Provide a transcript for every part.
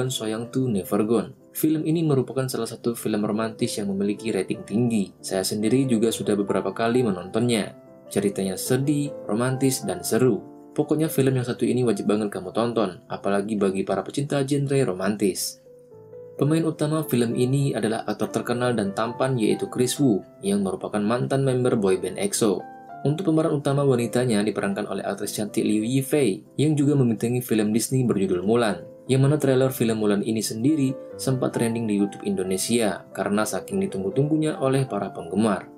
Soyang to Never Gone. Film ini merupakan salah satu film romantis yang memiliki rating tinggi. Saya sendiri juga sudah beberapa kali menontonnya. Ceritanya sedih, romantis, dan seru. Pokoknya film yang satu ini wajib banget kamu tonton, apalagi bagi para pecinta genre romantis. Pemain utama film ini adalah aktor terkenal dan tampan yaitu Kris Wu, yang merupakan mantan member boyband EXO. Untuk pemeran utama wanitanya diperankan oleh aktris cantik Liu Yifei, yang juga membintangi film Disney berjudul Mulan, yang mana trailer film Mulan ini sendiri sempat trending di YouTube Indonesia karena saking ditunggu-tunggunya oleh para penggemar.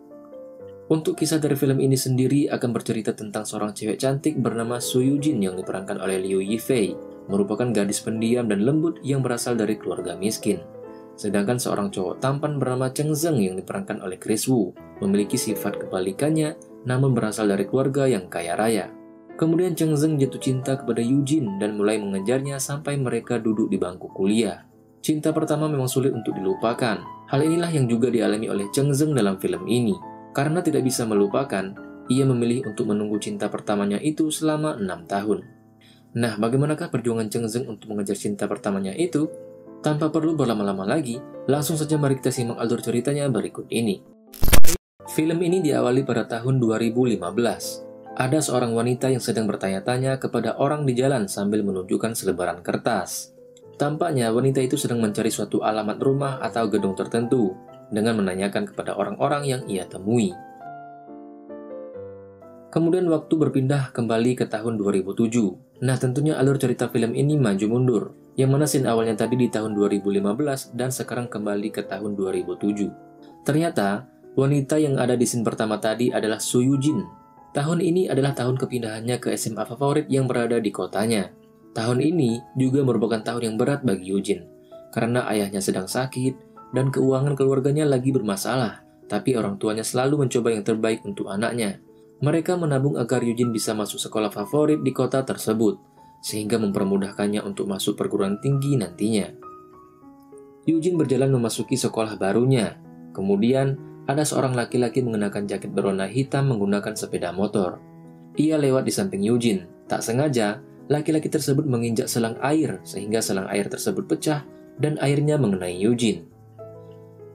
Untuk kisah dari film ini sendiri akan bercerita tentang seorang cewek cantik bernama Su Yujin yang diperankan oleh Liu Yifei, merupakan gadis pendiam dan lembut yang berasal dari keluarga miskin. Sedangkan seorang cowok tampan bernama Cheng Zeng yang diperankan oleh Kris Wu, memiliki sifat kebalikannya namun berasal dari keluarga yang kaya raya. Kemudian Cheng Zeng jatuh cinta kepada Yujin dan mulai mengejarnya sampai mereka duduk di bangku kuliah. Cinta pertama memang sulit untuk dilupakan. Hal inilah yang juga dialami oleh Cheng Zeng dalam film ini. Karena tidak bisa melupakan, ia memilih untuk menunggu cinta pertamanya itu selama 6 tahun. Nah, bagaimanakah perjuangan Cheng Zeng untuk mengejar cinta pertamanya itu? Tanpa perlu berlama-lama lagi, langsung saja mari kita simak alur ceritanya berikut ini. Film ini diawali pada tahun 2015. Ada seorang wanita yang sedang bertanya-tanya kepada orang di jalan sambil menunjukkan selebaran kertas. Tampaknya wanita itu sedang mencari suatu alamat rumah atau gedung tertentu, dengan menanyakan kepada orang-orang yang ia temui. Kemudian waktu berpindah kembali ke tahun 2007. Nah, tentunya alur cerita film ini maju mundur, yang mana scene awalnya tadi di tahun 2015 dan sekarang kembali ke tahun 2007. Ternyata, wanita yang ada di scene pertama tadi adalah Su Yujin. Tahun ini adalah tahun kepindahannya ke SMA favorit yang berada di kotanya. Tahun ini juga merupakan tahun yang berat bagi Yujin, karena ayahnya sedang sakit, dan keuangan keluarganya lagi bermasalah, tapi orang tuanya selalu mencoba yang terbaik untuk anaknya. Mereka menabung agar Yujin bisa masuk sekolah favorit di kota tersebut, sehingga mempermudahkannya untuk masuk perguruan tinggi nantinya. Yujin berjalan memasuki sekolah barunya. Kemudian, ada seorang laki-laki mengenakan jaket berwarna hitam menggunakan sepeda motor. Ia lewat di samping Yujin. Tak sengaja, laki-laki tersebut menginjak selang air, sehingga selang air tersebut pecah dan airnya mengenai Yujin.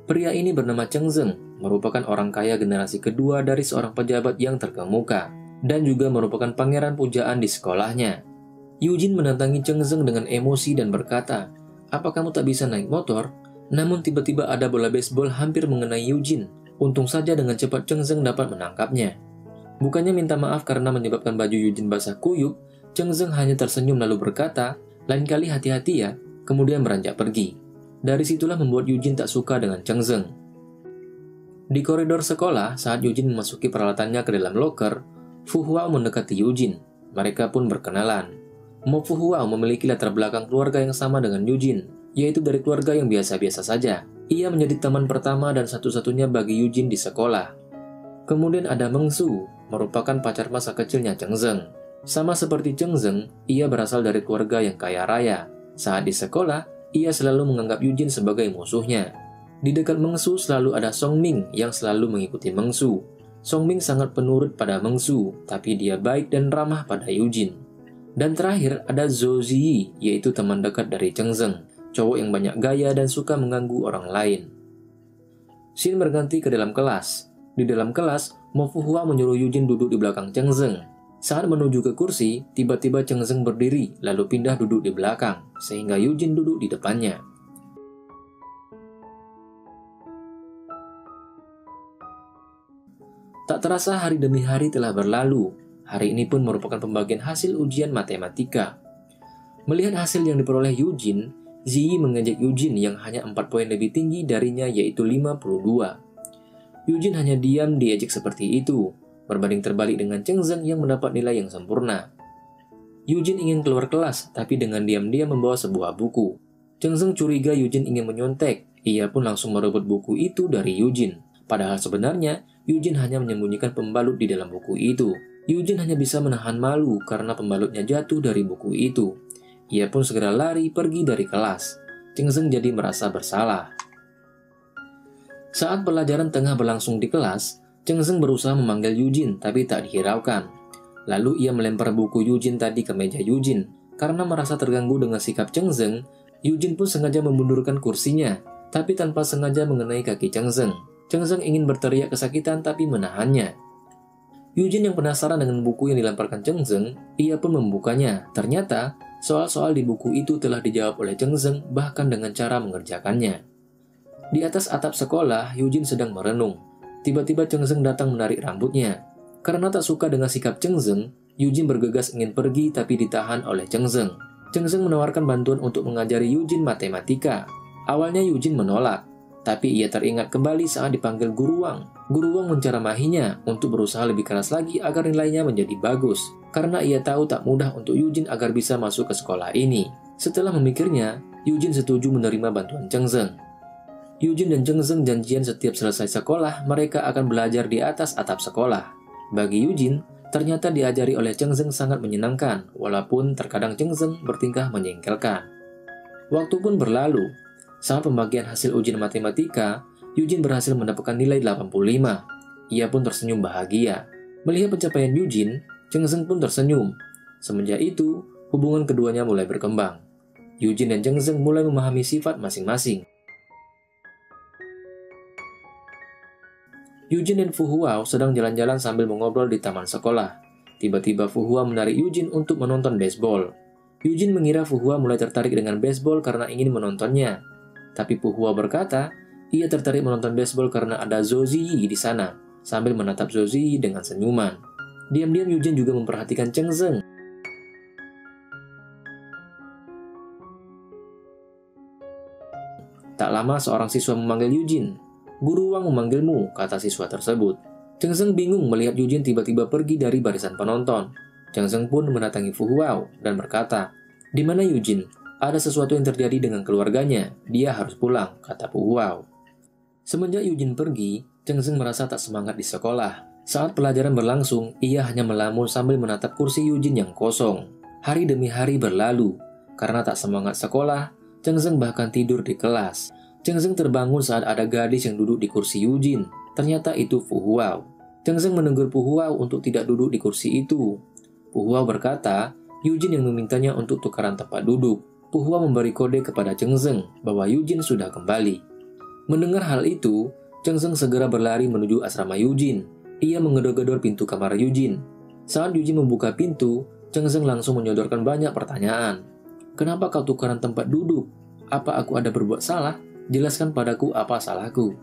Pria ini bernama Cheng Zeng, merupakan orang kaya generasi kedua dari seorang pejabat yang terkemuka, dan juga merupakan pangeran pujaan di sekolahnya. Yujin mendatangi Cheng Zeng dengan emosi dan berkata, "Apa kamu tak bisa naik motor?" Namun tiba-tiba ada bola baseball hampir mengenai Yujin. Untung saja dengan cepat Cheng Zeng dapat menangkapnya. Bukannya minta maaf karena menyebabkan baju Yujin basah kuyup, Cheng Zeng hanya tersenyum lalu berkata, "Lain kali hati-hati ya," kemudian beranjak pergi. Dari situlah membuat Yujin tak suka dengan Cheng Zeng. Di koridor sekolah, saat Yujin memasuki peralatannya ke dalam loker, Fu Huao mendekati Yujin. Mereka pun berkenalan. Mo Fu Huao memiliki latar belakang keluarga yang sama dengan Yujin, yaitu dari keluarga yang biasa-biasa saja. Ia menjadi teman pertama dan satu-satunya bagi Yujin di sekolah. Kemudian ada Meng Su, merupakan pacar masa kecilnya Cheng Zeng. Sama seperti Cheng Zeng, ia berasal dari keluarga yang kaya raya. Saat di sekolah, ia selalu menganggap Yujin sebagai musuhnya. Di dekat Meng Su selalu ada Song Ming yang selalu mengikuti Meng Su. Song Ming sangat penurut pada Meng Su, tapi dia baik dan ramah pada Yujin. Dan terakhir ada Zhou Ziyi, yaitu teman dekat dari Cheng Zeng, cowok yang banyak gaya dan suka mengganggu orang lain. Scene berganti ke dalam kelas. Di dalam kelas, Mo Fu Hua menyuruh Yujin duduk di belakang Cheng Zeng. Saat menuju ke kursi, tiba-tiba Cheng Zeng berdiri lalu pindah duduk di belakang, sehingga Yujin duduk di depannya. Tak terasa hari demi hari telah berlalu. Hari ini pun merupakan pembagian hasil ujian matematika. Melihat hasil yang diperoleh Yujin, Ziyi mengejek Yujin yang hanya 4 poin lebih tinggi darinya yaitu 52. Yujin hanya diam diejek seperti itu, berbanding terbalik dengan Cheng Zeng yang mendapat nilai yang sempurna. Yujin ingin keluar kelas, tapi dengan diam-diam membawa sebuah buku. Cheng Zeng curiga Yujin ingin menyontek, ia pun langsung merebut buku itu dari Yujin. Padahal sebenarnya, Yujin hanya menyembunyikan pembalut di dalam buku itu. Yujin hanya bisa menahan malu karena pembalutnya jatuh dari buku itu. Ia pun segera lari pergi dari kelas. Cheng Zeng jadi merasa bersalah. Saat pelajaran tengah berlangsung di kelas, Cheng Zeng berusaha memanggil Yujin tapi tak dihiraukan. Lalu ia melempar buku Yujin tadi ke meja Yujin. Karena merasa terganggu dengan sikap Cheng Zeng, Eugene pun sengaja memundurkan kursinya, tapi tanpa sengaja mengenai kaki Cheng Zeng. Cheng Zeng ingin berteriak kesakitan tapi menahannya. Eugene yang penasaran dengan buku yang dilemparkan Cheng Zeng, ia pun membukanya. Ternyata, soal-soal di buku itu telah dijawab oleh Cheng Zeng bahkan dengan cara mengerjakannya. Di atas atap sekolah, Eugene sedang merenung. Tiba-tiba Cheng Zeng datang menarik rambutnya. Karena tak suka dengan sikap Cheng Zeng, Eugene bergegas ingin pergi tapi ditahan oleh Cheng Zeng. Cheng Zeng menawarkan bantuan untuk mengajari Eugene matematika. Awalnya Eugene menolak, tapi ia teringat kembali saat dipanggil Guru Wang. Guru Wang menceramahinya untuk berusaha lebih keras lagi agar nilainya menjadi bagus, karena ia tahu tak mudah untuk Eugene agar bisa masuk ke sekolah ini. Setelah memikirnya, Eugene setuju menerima bantuan Cheng Zeng. Eugene dan Cheng Zeng janjian setiap selesai sekolah, mereka akan belajar di atas atap sekolah. Bagi Eugene, ternyata diajari oleh Cheng Zeng sangat menyenangkan, walaupun terkadang Cheng Zeng bertingkah menjengkelkan. Waktu pun berlalu. Saat pembagian hasil ujian matematika, Eugene berhasil mendapatkan nilai 85. Ia pun tersenyum bahagia. Melihat pencapaian Eugene, Cheng Zeng pun tersenyum. Semenjak itu, hubungan keduanya mulai berkembang. Eugene dan Cheng Zeng mulai memahami sifat masing-masing. Eugene dan Fu Huao sedang jalan-jalan sambil mengobrol di taman sekolah. Tiba-tiba Fu Huao menarik Eugene untuk menonton baseball. Eugene mengira Fu Huao mulai tertarik dengan baseball karena ingin menontonnya. Tapi Fu Huao berkata, ia tertarik menonton baseball karena ada Zhou Ziyi di sana, sambil menatap Zhou Ziyi dengan senyuman. Diam-diam Eugene juga memperhatikan Cheng Zeng. Tak lama seorang siswa memanggil Eugene. "Guru Wang memanggilmu," kata siswa tersebut. Cheng Zeng bingung melihat Eugene tiba-tiba pergi dari barisan penonton. Cheng Zeng pun mendatangi Fu Huao dan berkata, "Di mana Eugene? Ada sesuatu yang terjadi dengan keluarganya. Dia harus pulang," kata Fu Huao. Semenjak Eugene pergi, Cheng Zeng merasa tak semangat di sekolah. Saat pelajaran berlangsung, ia hanya melamun sambil menatap kursi Eugene yang kosong. Hari demi hari berlalu. Karena tak semangat sekolah, Cheng Zeng bahkan tidur di kelas. Cheng Zeng terbangun saat ada gadis yang duduk di kursi Eugene. Ternyata itu Fu Huao. Cheng Zeng menegur Fu Huao untuk tidak duduk di kursi itu. Fu Huao berkata, Eugene yang memintanya untuk tukaran tempat duduk. Fu Huao memberi kode kepada Cheng Zeng bahwa Eugene sudah kembali. Mendengar hal itu, Cheng Zeng segera berlari menuju asrama Eugene. Ia menggedor-gedor pintu kamar Eugene. Saat Eugene membuka pintu, Cheng Zeng langsung menyodorkan banyak pertanyaan. "Kenapa kau tukaran tempat duduk? Apa aku ada berbuat salah? Jelaskan padaku apa salahku.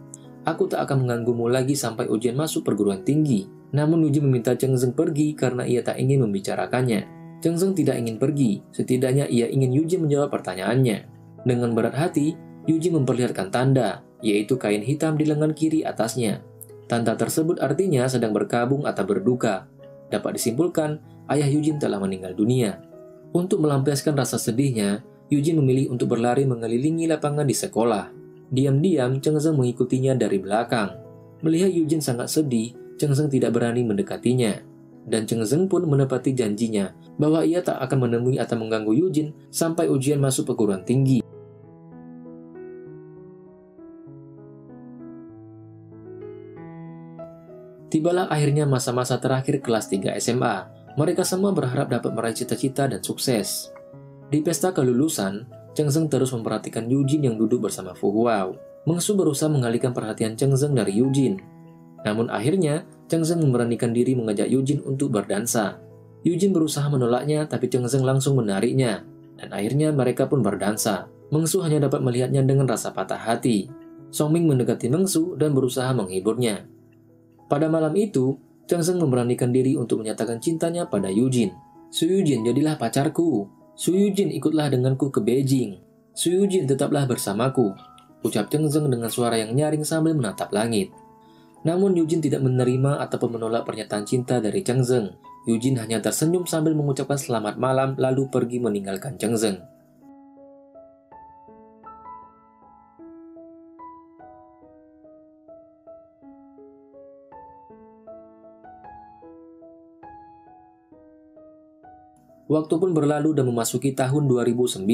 Aku tak akan mengganggumu lagi sampai ujian masuk perguruan tinggi." Namun Eugene meminta Cheng Zeng pergi karena ia tak ingin membicarakannya. Cheng Zeng tidak ingin pergi, setidaknya ia ingin Eugene menjawab pertanyaannya. Dengan berat hati, Eugene memperlihatkan tanda, yaitu kain hitam di lengan kiri atasnya. Tanda tersebut artinya sedang berkabung atau berduka. Dapat disimpulkan, ayah Eugene telah meninggal dunia. Untuk melampiaskan rasa sedihnya, Eugene memilih untuk berlari mengelilingi lapangan di sekolah. Diam-diam, Cheng Zeng mengikutinya dari belakang. Melihat Eugene sangat sedih, Cheng Zeng tidak berani mendekatinya. Dan Cheng Zeng pun menepati janjinya bahwa ia tak akan menemui atau mengganggu Eugene sampai ujian masuk perguruan tinggi. Tibalah akhirnya masa-masa terakhir kelas 3 SMA. Mereka semua berharap dapat meraih cita-cita dan sukses. Di pesta kelulusan, Cheng Zeng terus memperhatikan Eugene yang duduk bersama Fu Huao. Mengsu berusaha mengalihkan perhatian Cheng Zeng dari Eugene. Namun akhirnya, Cheng Zeng memberanikan diri mengajak Eugene untuk berdansa. Eugene berusaha menolaknya, tapi Cheng Zeng langsung menariknya. Dan akhirnya mereka pun berdansa. Mengsu hanya dapat melihatnya dengan rasa patah hati. Songming mendekati Mengsu dan berusaha menghiburnya. Pada malam itu, Cheng Zeng memberanikan diri untuk menyatakan cintanya pada Eugene. "Su Eugene, jadilah pacarku. Su Eugene, ikutlah denganku ke Beijing. Su Eugene, tetaplah bersamaku," ucap Cheng Zeng dengan suara yang nyaring sambil menatap langit. Namun Eugene tidak menerima ataupun menolak pernyataan cinta dari Cheng Zeng. Eugene hanya tersenyum sambil mengucapkan selamat malam lalu pergi meninggalkan Cheng Zeng. Waktu pun berlalu dan memasuki tahun 2009.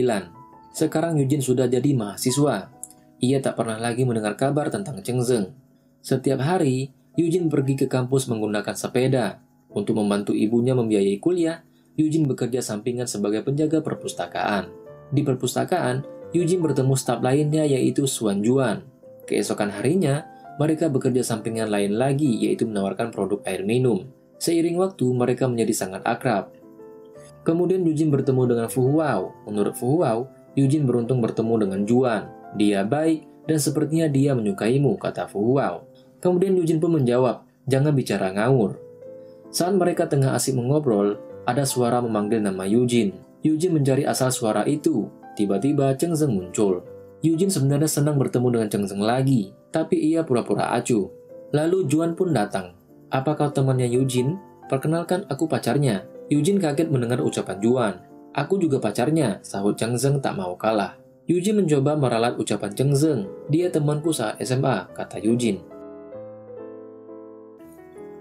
Sekarang Eugene sudah jadi mahasiswa. Ia tak pernah lagi mendengar kabar tentang Cheng Zeng. Setiap hari, Eugene pergi ke kampus menggunakan sepeda. Untuk membantu ibunya membiayai kuliah, Eugene bekerja sampingan sebagai penjaga perpustakaan. Di perpustakaan, Eugene bertemu staf lainnya yaitu Xuan Juan. Keesokan harinya, mereka bekerja sampingan lain lagi yaitu menawarkan produk air minum. Seiring waktu, mereka menjadi sangat akrab. Kemudian Eugene bertemu dengan Fu Huao. Menurut Fu Huao, Eugene beruntung bertemu dengan Juan. Dia baik dan sepertinya dia menyukaimu, kata Fu Huao. Kemudian Eugene pun menjawab, jangan bicara ngawur. Saat mereka tengah asik mengobrol, ada suara memanggil nama Eugene. Eugene mencari asal suara itu. Tiba-tiba Cheng Zeng muncul. Eugene sebenarnya senang bertemu dengan Cheng Zeng lagi, tapi ia pura-pura acuh. Lalu Juan pun datang. Apa kau temannya Eugene? Perkenalkan, aku pacarnya. Eugene kaget mendengar ucapan Juan. Aku juga pacarnya, sahut Cheng Zeng tak mau kalah. Eugene mencoba meralat ucapan Cheng Zeng. Dia temanku saat SMA, kata Eugene.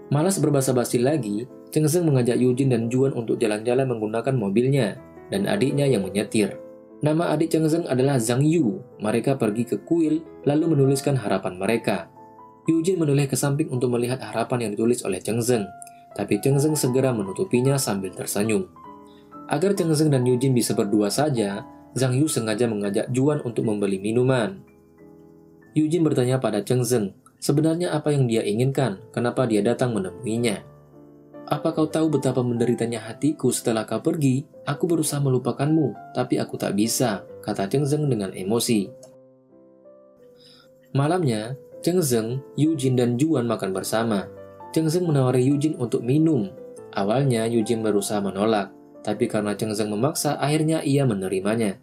Malas berbasa-basi lagi, Cheng Zeng mengajak Eugene dan Juan untuk jalan-jalan menggunakan mobilnya, dan adiknya yang menyetir. Nama adik Cheng Zeng adalah Zhang Yu. Mereka pergi ke kuil, lalu menuliskan harapan mereka. Eugene menoleh ke samping untuk melihat harapan yang ditulis oleh Cheng Zeng, tapi Cheng Zeng segera menutupinya sambil tersenyum. Agar Cheng Zeng dan Eugene bisa berdua saja, Zhang Yu sengaja mengajak Juan untuk membeli minuman. Eugene bertanya pada Cheng Zeng, sebenarnya apa yang dia inginkan, kenapa dia datang menemuinya. Apa kau tahu betapa menderitanya hatiku setelah kau pergi? Aku berusaha melupakanmu, tapi aku tak bisa, kata Cheng Zeng dengan emosi. Malamnya, Cheng Zeng, Eugene, dan Juan makan bersama. Cheng Zeng menawari Eugene untuk minum. Awalnya Eugene berusaha menolak, tapi karena Cheng Zeng memaksa, akhirnya ia menerimanya.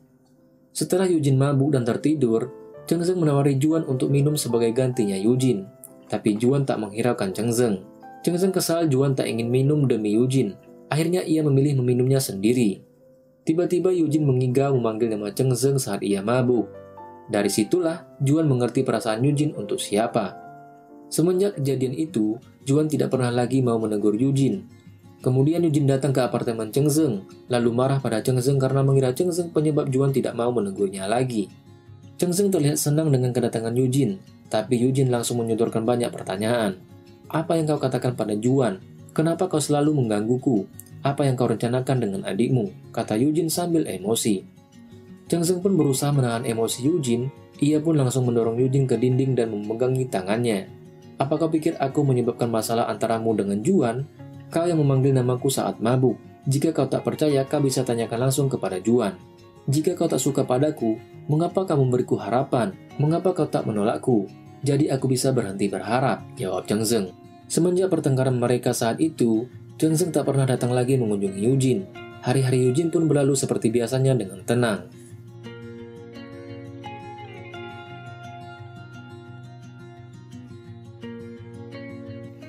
Setelah Eugene mabuk dan tertidur, Cheng Zeng menawari Juan untuk minum sebagai gantinya Eugene. Tapi Juan tak menghiraukan Cheng Zeng. Cheng Zeng kesal Juan tak ingin minum demi Eugene. Akhirnya ia memilih meminumnya sendiri. Tiba-tiba Eugene mengigau memanggil nama Cheng Zeng saat ia mabuk. Dari situlah Juan mengerti perasaan Eugene untuk siapa. Semenjak kejadian itu, Juan tidak pernah lagi mau menegur Eugene. Kemudian Eugene datang ke apartemen Cheng Zeng, lalu marah pada Cheng Zeng karena mengira Cheng Zeng penyebab Juan tidak mau menegurnya lagi. Cheng Zeng terlihat senang dengan kedatangan Eugene, tapi Eugene langsung menyodorkan banyak pertanyaan. Apa yang kau katakan pada Juan? Kenapa kau selalu menggangguku? Apa yang kau rencanakan dengan adikmu? Kata Eugene sambil emosi. Cheng Zeng pun berusaha menahan emosi Eugene. Ia pun langsung mendorong Eugene ke dinding dan memegangi tangannya. Apa kau pikir aku menyebabkan masalah antaramu dengan Juan? Kau yang memanggil namaku saat mabuk. Jika kau tak percaya, kau bisa tanyakan langsung kepada Juan. Jika kau tak suka padaku, mengapa kau memberiku harapan? Mengapa kau tak menolakku? Jadi aku bisa berhenti berharap, jawab Cheng Zeng. Semenjak pertengkaran mereka saat itu, Cheng Zeng tak pernah datang lagi mengunjungi Eugene. Hari-hari Eugene pun berlalu seperti biasanya dengan tenang.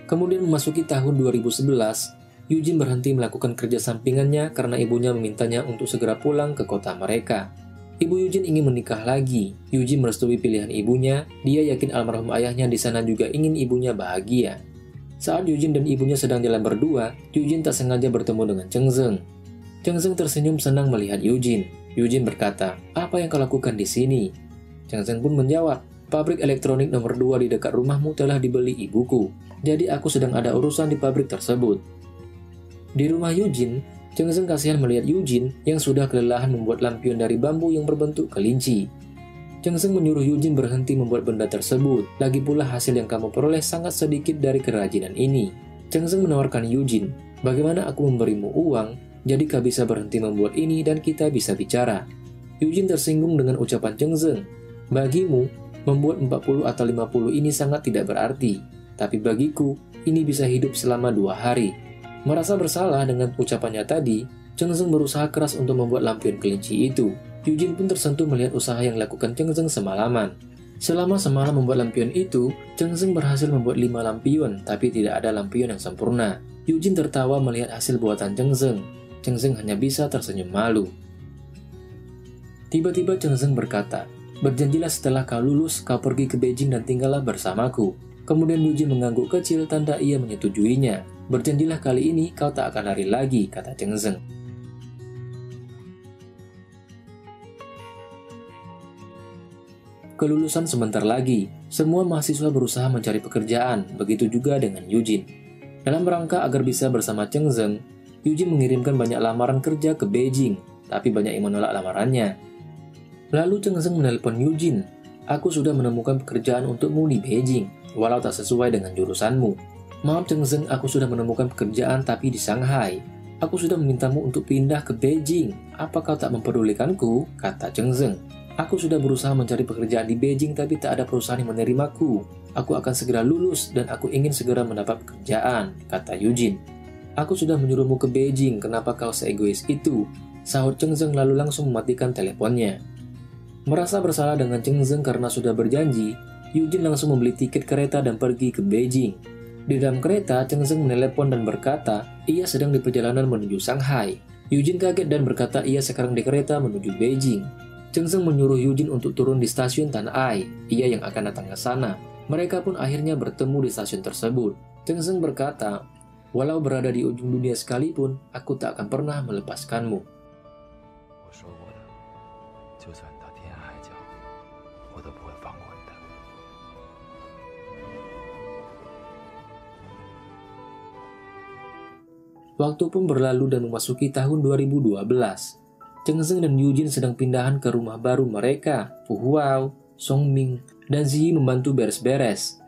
Kemudian memasuki tahun 2011, Eugene berhenti melakukan kerja sampingannya karena ibunya memintanya untuk segera pulang ke kota mereka. Ibu Eugene ingin menikah lagi. Eugene merestui pilihan ibunya. Dia yakin almarhum ayahnya di sana juga ingin ibunya bahagia. Saat Eugene dan ibunya sedang jalan berdua, Eugene tak sengaja bertemu dengan Cheng Zeng. Cheng Zeng tersenyum senang melihat Eugene. Eugene berkata, "Apa yang kau lakukan di sini?" Cheng Zeng pun menjawab, "Pabrik elektronik nomor 2 di dekat rumahmu telah dibeli ibuku. Jadi aku sedang ada urusan di pabrik tersebut." Di rumah Eugene, Cheng Zeng kasihan melihat Eugene yang sudah kelelahan membuat lampion dari bambu yang berbentuk kelinci. Cheng Zeng menyuruh Eugene berhenti membuat benda tersebut. Lagi pula hasil yang kamu peroleh sangat sedikit dari kerajinan ini. Cheng Zeng menawarkan Eugene, "Bagaimana aku memberimu uang, jadi kau bisa berhenti membuat ini dan kita bisa bicara." Eugene tersinggung dengan ucapan Cheng Zeng. "Bagimu, membuat 40 atau 50 ini sangat tidak berarti. Tapi bagiku, ini bisa hidup selama 2 hari. Merasa bersalah dengan ucapannya tadi, Cheng Zeng berusaha keras untuk membuat lampion kelinci itu. Eugene pun tersentuh melihat usaha yang dilakukan Cheng Zeng semalaman. Selama semalam membuat lampion itu, Cheng Zeng berhasil membuat 5 lampion, tapi tidak ada lampion yang sempurna. Eugene tertawa melihat hasil buatan Cheng Zeng. Cheng Zeng hanya bisa tersenyum malu. Tiba-tiba Cheng Zeng berkata, "Berjanjilah setelah kau lulus, kau pergi ke Beijing dan tinggallah bersamaku." Kemudian Eugene mengangguk kecil tanda ia menyetujuinya. "Berjanjilah kali ini kau tak akan lari lagi," kata Cheng Zeng. Kelulusan sebentar lagi, semua mahasiswa berusaha mencari pekerjaan, begitu juga dengan Eugene. Dalam rangka agar bisa bersama Cheng Zeng, Eugene mengirimkan banyak lamaran kerja ke Beijing, tapi banyak yang menolak lamarannya. Lalu Cheng Zeng menelpon Eugene. Aku sudah menemukan pekerjaan untukmu di Beijing, walau tak sesuai dengan jurusanmu. Maaf Cheng Zeng, aku sudah menemukan pekerjaan tapi di Shanghai. Aku sudah memintamu untuk pindah ke Beijing. Apa kau tak mempedulikanku? Kata Cheng Zeng. Aku sudah berusaha mencari pekerjaan di Beijing tapi tak ada perusahaan yang menerimaku. Aku akan segera lulus dan aku ingin segera mendapat pekerjaan, kata Eugene. Aku sudah menyuruhmu ke Beijing, kenapa kau seegois itu? Sahut Cheng Zeng lalu langsung mematikan teleponnya. Merasa bersalah dengan Cheng Zeng karena sudah berjanji, Eugene langsung membeli tiket kereta dan pergi ke Beijing. Di dalam kereta, Cheng Zeng menelepon dan berkata ia sedang di perjalanan menuju Shanghai. Eugene kaget dan berkata ia sekarang di kereta menuju Beijing. Cheng Zeng menyuruh Eugene untuk turun di stasiun Tan Ai, ia yang akan datang ke sana. Mereka pun akhirnya bertemu di stasiun tersebut. Cheng Zeng berkata, walau berada di ujung dunia sekalipun, aku tak akan pernah melepaskanmu. Waktu pun berlalu dan memasuki tahun 2012. Cheng Zeng dan Eugene sedang pindahan ke rumah baru mereka. Fu Huao, Song Ming, dan Ziyi membantu beres-beres.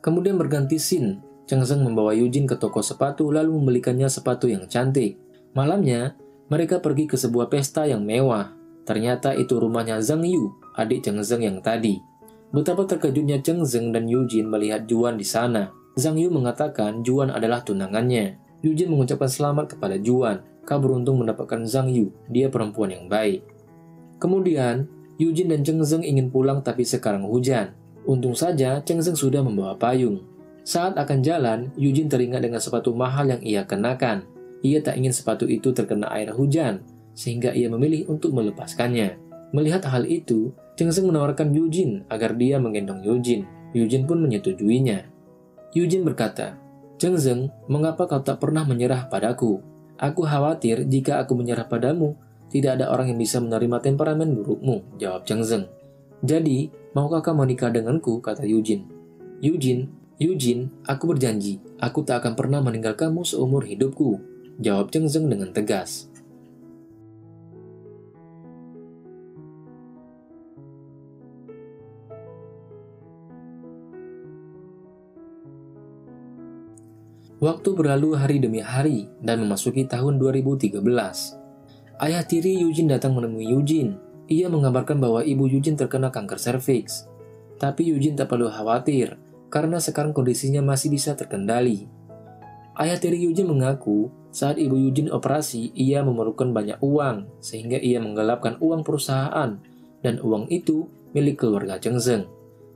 Kemudian berganti scene. Cheng Zeng membawa Eugene ke toko sepatu lalu membelikannya sepatu yang cantik. Malamnya, mereka pergi ke sebuah pesta yang mewah. Ternyata itu rumahnya Zhang Yu, adik Cheng Zeng yang tadi. Betapa terkejutnya Cheng Zeng dan Eugene melihat Juan di sana. Zhang Yu mengatakan Juan adalah tunangannya. Eugene mengucapkan selamat kepada Juan. Kau beruntung mendapatkan Zhang Yu, dia perempuan yang baik. Kemudian, Eugene dan Cheng Zeng ingin pulang tapi sekarang hujan. Untung saja Cheng Zeng sudah membawa payung. Saat akan jalan, Eugene teringat dengan sepatu mahal yang ia kenakan. Ia tak ingin sepatu itu terkena air hujan, sehingga ia memilih untuk melepaskannya. Melihat hal itu, Cheng Zeng menawarkan Eugene agar dia menggendong Eugene. Eugene pun menyetujuinya. Eugene berkata, Cheng Zeng, mengapa kau tak pernah menyerah padaku? Aku khawatir jika aku menyerah padamu, tidak ada orang yang bisa menerima temperamen burukmu, jawab Cheng Zeng. Jadi, maukah kau menikah denganku, kata Eugene. Eugene, aku berjanji, aku tak akan pernah meninggalkanmu seumur hidupku, jawab Cheng Zeng dengan tegas. Waktu berlalu hari demi hari dan memasuki tahun 2013. Ayah tiri Eugene datang menemui Eugene. Ia mengabarkan bahwa ibu Eugene terkena kanker serviks. Tapi Eugene tak perlu khawatir, karena sekarang kondisinya masih bisa terkendali. Ayah tiri Eugene mengaku, saat ibu Eugene operasi, ia memerlukan banyak uang, sehingga ia menggelapkan uang perusahaan, dan uang itu milik keluarga Cheng Zeng.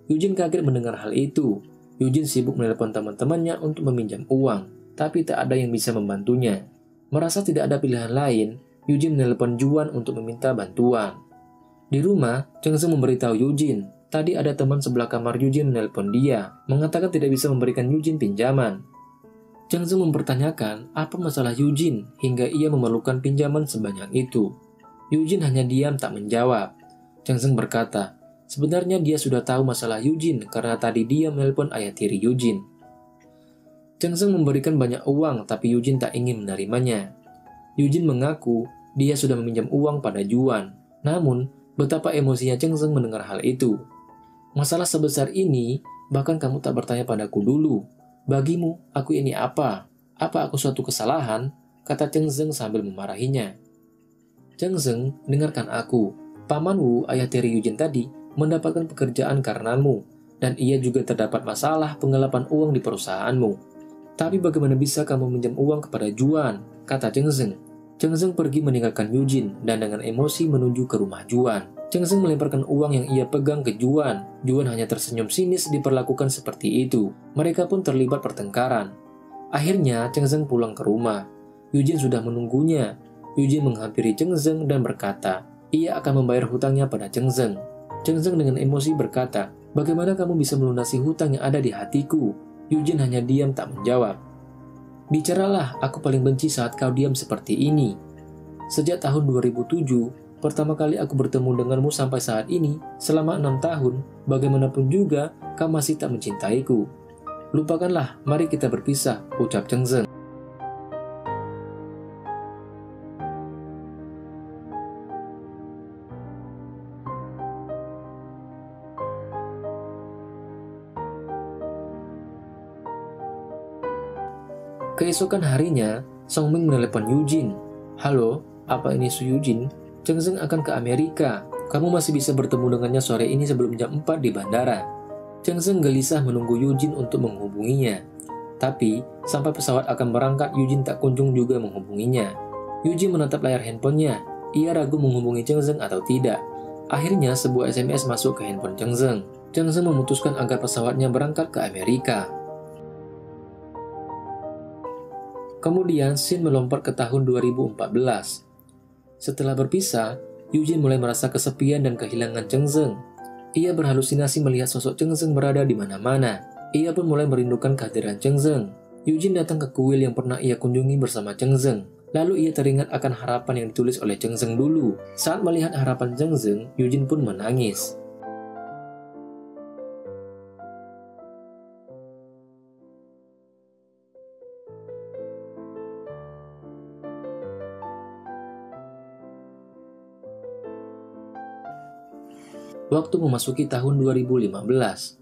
Eugene kaget mendengar hal itu. Eugene sibuk menelepon teman-temannya untuk meminjam uang, tapi tak ada yang bisa membantunya. Merasa tidak ada pilihan lain, Eugene menelepon Juan untuk meminta bantuan. Di rumah, Cheng Zeng memberitahu Eugene, tadi ada teman sebelah kamar Eugene menelepon dia, mengatakan tidak bisa memberikan Eugene pinjaman. Cheng Zeng mempertanyakan apa masalah Eugene hingga ia memerlukan pinjaman sebanyak itu. Eugene hanya diam tak menjawab. Cheng Zeng berkata, sebenarnya dia sudah tahu masalah Eugene karena tadi dia menelpon ayah tiri Eugene. Cheng Zeng memberikan banyak uang tapi Eugene tak ingin menerimanya. Eugene mengaku dia sudah meminjam uang pada Juan. Namun, betapa emosinya Cheng Zeng mendengar hal itu. Masalah sebesar ini, bahkan kamu tak bertanya padaku dulu. Bagimu, aku ini apa? Apa aku suatu kesalahan? Kata Cheng Zeng sambil memarahinya. Cheng Zeng, dengarkan aku. Paman Wu, ayah tiri Eugene tadi, mendapatkan pekerjaan karenamu, dan ia juga terdapat masalah penggelapan uang di perusahaanmu. Tapi bagaimana bisa kamu minjam uang kepada Juan? Kata Cheng Zeng. Cheng Zeng pergi meninggalkan Eugene dan dengan emosi menuju ke rumah Juan. Cheng Zeng melemparkan uang yang ia pegang ke Juan. Juan hanya tersenyum sinis diperlakukan seperti itu. Mereka pun terlibat pertengkaran. Akhirnya Cheng Zeng pulang ke rumah. Eugene sudah menunggunya. Eugene menghampiri Cheng Zeng dan berkata, ia akan membayar hutangnya pada Cheng Zeng. Cheng Zeng dengan emosi berkata, bagaimana kamu bisa melunasi hutang yang ada di hatiku? Eugene hanya diam tak menjawab. Bicaralah, aku paling benci saat kau diam seperti ini. Sejak tahun 2007, pertama kali aku bertemu denganmu sampai saat ini, selama 6 tahun, bagaimanapun juga, kau masih tak mencintaiku. Lupakanlah, mari kita berpisah, ucap Cheng Zeng. Keesokan harinya, Song Ming menelepon Eugene. "Halo, apa ini Su Eugene? Cheng Zeng akan ke Amerika. Kamu masih bisa bertemu dengannya sore ini sebelum jam 4 di bandara." Cheng Zeng gelisah menunggu Eugene untuk menghubunginya. Tapi, sampai pesawat akan berangkat, Eugene tak kunjung juga menghubunginya. Eugene menatap layar handphonenya. Ia ragu menghubungi Cheng Zeng atau tidak. Akhirnya, sebuah SMS masuk ke handphone Cheng Zeng. Cheng Zeng memutuskan agar pesawatnya berangkat ke Amerika. Kemudian, scene melompat ke tahun 2014. Setelah berpisah, Eugene mulai merasa kesepian dan kehilangan Cheng Zeng. Ia berhalusinasi melihat sosok Cheng Zeng berada di mana-mana. Ia pun mulai merindukan kehadiran Cheng Zeng. Eugene datang ke kuil yang pernah ia kunjungi bersama Cheng Zeng. Lalu ia teringat akan harapan yang ditulis oleh Cheng Zeng dulu. Saat melihat harapan Cheng Zeng, Eugene pun menangis. Waktu memasuki tahun 2015.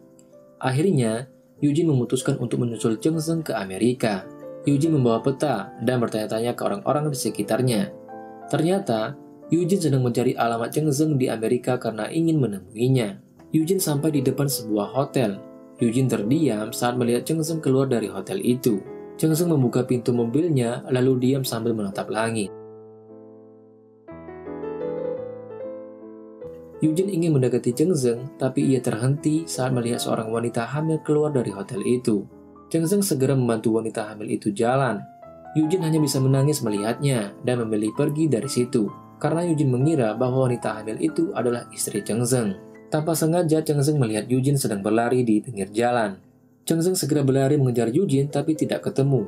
Akhirnya, Eugene memutuskan untuk menyusul Cheng Zeng ke Amerika. Eugene membawa peta dan bertanya-tanya ke orang-orang di sekitarnya. Ternyata, Eugene sedang mencari alamat Cheng Zeng di Amerika karena ingin menemuinya. Eugene sampai di depan sebuah hotel. Eugene terdiam saat melihat Cheng Zeng keluar dari hotel itu. Cheng Zeng membuka pintu mobilnya lalu diam sambil menatap langit. Eugene ingin mendekati Cheng Zeng, tapi ia terhenti saat melihat seorang wanita hamil keluar dari hotel itu. Cheng Zeng segera membantu wanita hamil itu jalan. Eugene hanya bisa menangis melihatnya dan memilih pergi dari situ, karena Eugene mengira bahwa wanita hamil itu adalah istri Cheng Zeng. Tanpa sengaja, Cheng Zeng melihat Eugene sedang berlari di pinggir jalan. Cheng Zeng segera berlari mengejar Eugene tapi tidak ketemu.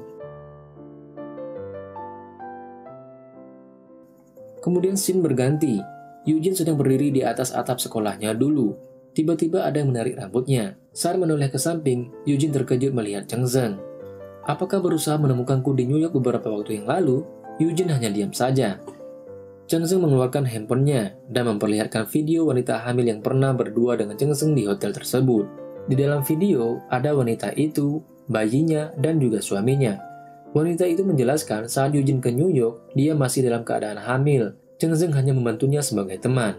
Kemudian scene berganti. Eugene sedang berdiri di atas atap sekolahnya dulu. Tiba-tiba ada yang menarik rambutnya. Saat menoleh ke samping, Eugene terkejut melihat Cheng Zeng. "Apakah berusaha menemukanku di New York beberapa waktu yang lalu?" Eugene hanya diam saja. Cheng Zeng mengeluarkan handphonenya dan memperlihatkan video wanita hamil yang pernah berdua dengan Cheng Zeng di hotel tersebut. Di dalam video, ada wanita itu, bayinya, dan juga suaminya. Wanita itu menjelaskan saat Eugene ke New York, dia masih dalam keadaan hamil. Cheng Zeng hanya membantunya sebagai teman.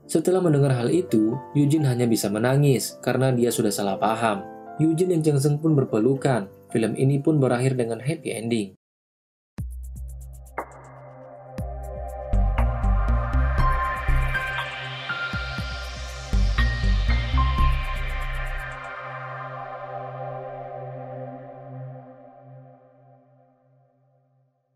Setelah mendengar hal itu, Eugene hanya bisa menangis karena dia sudah salah paham. Eugene dan Cheng Zeng pun berpelukan. Film ini pun berakhir dengan happy ending.